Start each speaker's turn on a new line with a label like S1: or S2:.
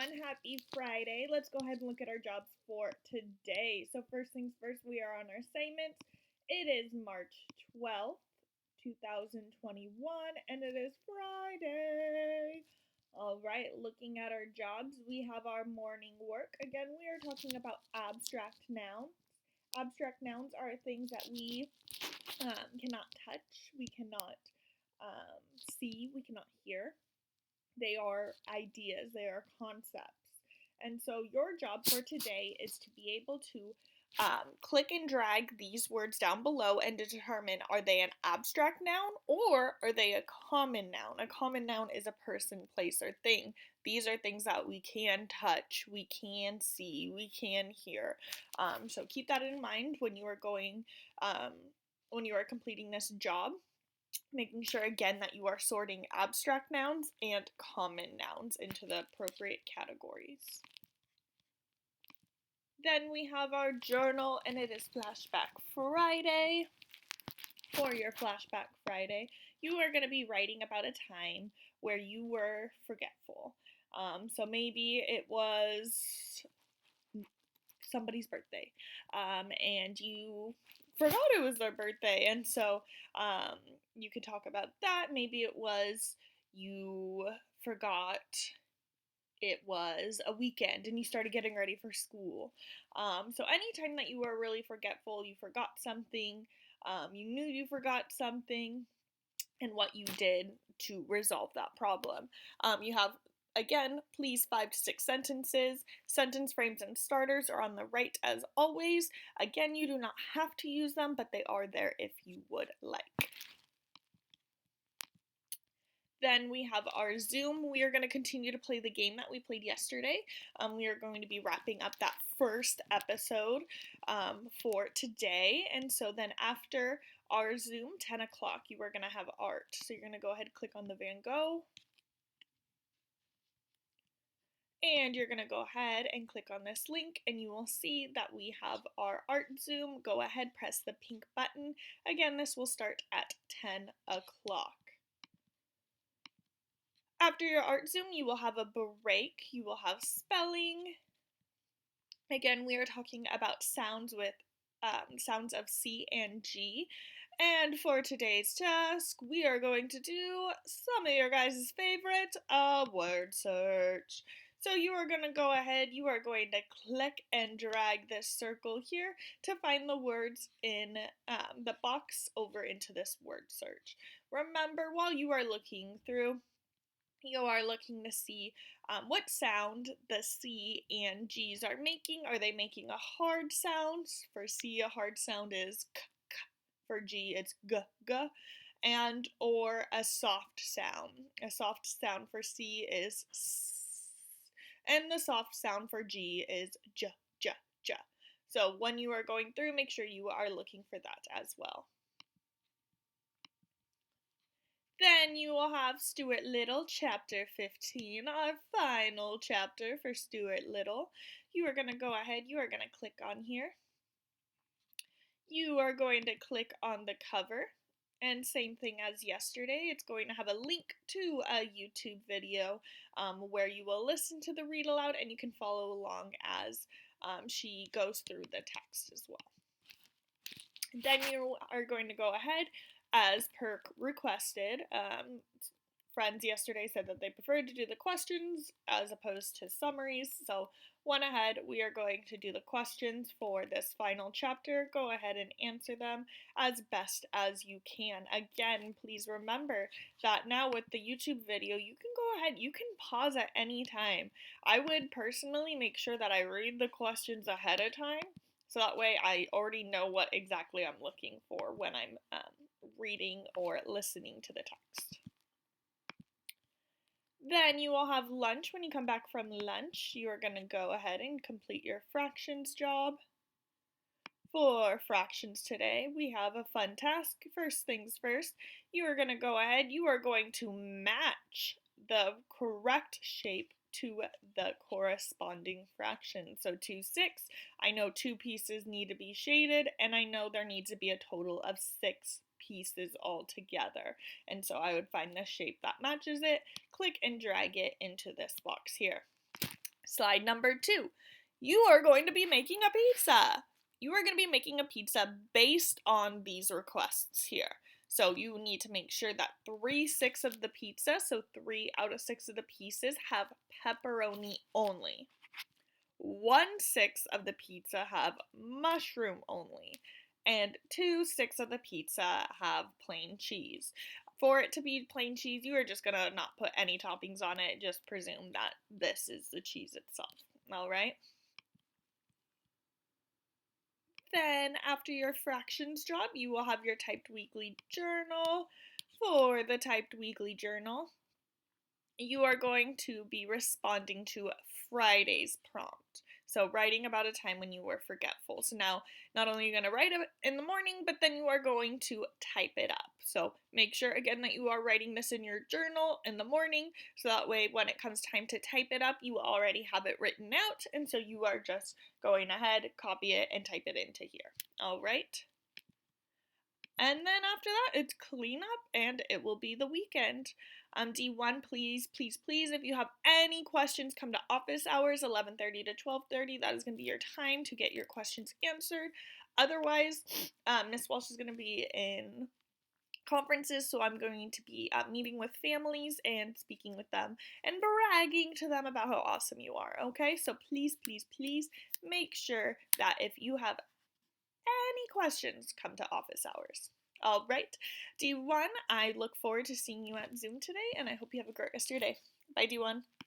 S1: everyone, happy Friday. Let's go ahead and look at our jobs for today. So first things first, we are on our assignments. It is March 12th, 2021, and it is Friday. All right, looking at our jobs, we have our morning work. Again, we are talking about abstract nouns. Abstract nouns are things that we cannot touch, we cannot see, we cannot hear. They are ideas, they are concepts. And so your job for today is to be able to click and drag these words down below and determine, are they an abstract noun or are they a common noun? A common noun is a person, place, or thing. These are things that we can touch, we can see, we can hear. So keep that in mind when you are when you are completing this job. Making sure again that you are sorting abstract nouns and common nouns into the appropriate categories. Then we have our journal, and it is Flashback Friday. For your Flashback Friday, you are going to be writing about a time where you were forgetful. So maybe it was somebody's birthday, and you forgot it was their birthday, and so you could talk about that. Maybe it was you forgot it was a weekend and you started getting ready for school. So anytime that you were really forgetful, you forgot something, you knew you forgot something, and what you did to resolve that problem. You have, again, please 5 to 6 sentences. Sentence frames and starters are on the right as always. Again, you do not have to use them, but they are there if you would like. Then we have our Zoom. We are going to continue to play the game that we played yesterday. We are going to be wrapping up that first episode for today. And so then after our Zoom, 10 o'clock, you are going to have art. So you're going to go ahead and click on the Van Gogh. And you're going to go ahead and click on this link and you will see that we have our art Zoom. Go ahead, press the pink button. Again, this will start at 10 o'clock. After your art Zoom, you will have a break. You will have spelling. Again, we are talking about sounds with sounds of C and G. And for today's task, we are going to do some of your guys' favorite, a word search. So you are going to go ahead, you are going to click and drag this circle here to find the words in the box over into this word search. Remember, while you are looking through, you are looking to see what sound the C and G's are making. Are they making a hard sound? For C, a hard sound is k, k. For G, it's g, g. And or a soft sound. A soft sound for C is s. And the soft sound for G is j, j, j. So when you are going through, make sure you are looking for that as well. Then you will have Stuart Little, Chapter 15, our final chapter for Stuart Little. You are going to go ahead, you are going to click on here. You are going to click on the cover, and same thing as yesterday, it's going to have a link to a YouTube video where you will listen to the read aloud and you can follow along as she goes through the text as well. Then you are going to go ahead, as per requested. Friends yesterday said that they preferred to do the questions as opposed to summaries, so went ahead. We are going to do the questions for this final chapter. Go ahead and answer them as best as you can. Again, please remember that now with the YouTube video, you can go ahead, you can pause at any time. I would personally make sure that I read the questions ahead of time, so that way I already know what exactly I'm looking for when I'm reading or listening to the text. Then you will have lunch. When you come back from lunch, you are going to go ahead and complete your fractions job. For fractions today, we have a fun task. First things first, you are going to go ahead, you are going to match the correct shape to the corresponding fraction. So 2, 6, I know 2 pieces need to be shaded, and I know there needs to be a total of 6 pieces all together. And so I would find the shape that matches it, click and drag it into this box here. Slide number 2. You are going to be making a pizza. You are going to be making a pizza based on these requests here. So you need to make sure that 3/6 of the pizza, so 3 out of 6 of the pieces, have pepperoni only. 1/6 of the pizza have mushroom only. And 2/6 of the pizza have plain cheese. For it to be plain cheese, you are just going to not put any toppings on it. Just presume that this is the cheese itself. All right? Then, after your fractions job, you will have your typed weekly journal. For the typed weekly journal, you are going to be responding to Friday's prompt. So writing about a time when you were forgetful. So now, not only are you going to write it in the morning, but then you are going to type it up. So make sure again that you are writing this in your journal in the morning, so that way when it comes time to type it up, you already have it written out, and so you are just going ahead, copy it, and type it into here. All right? And then after that, it's cleanup, and it will be the weekend. D1, please, if you have any questions, come to office hours, 11:30 to 12:30. That is going to be your time to get your questions answered. Otherwise, Miss Walsh is going to be in conferences, so I'm going to be meeting with families and speaking with them and bragging to them about how awesome you are, okay? So please make sure that if you have any questions, come to office hours. All right, D1, I look forward to seeing you at Zoom today, and I hope you have a great rest of your day. Bye, D1.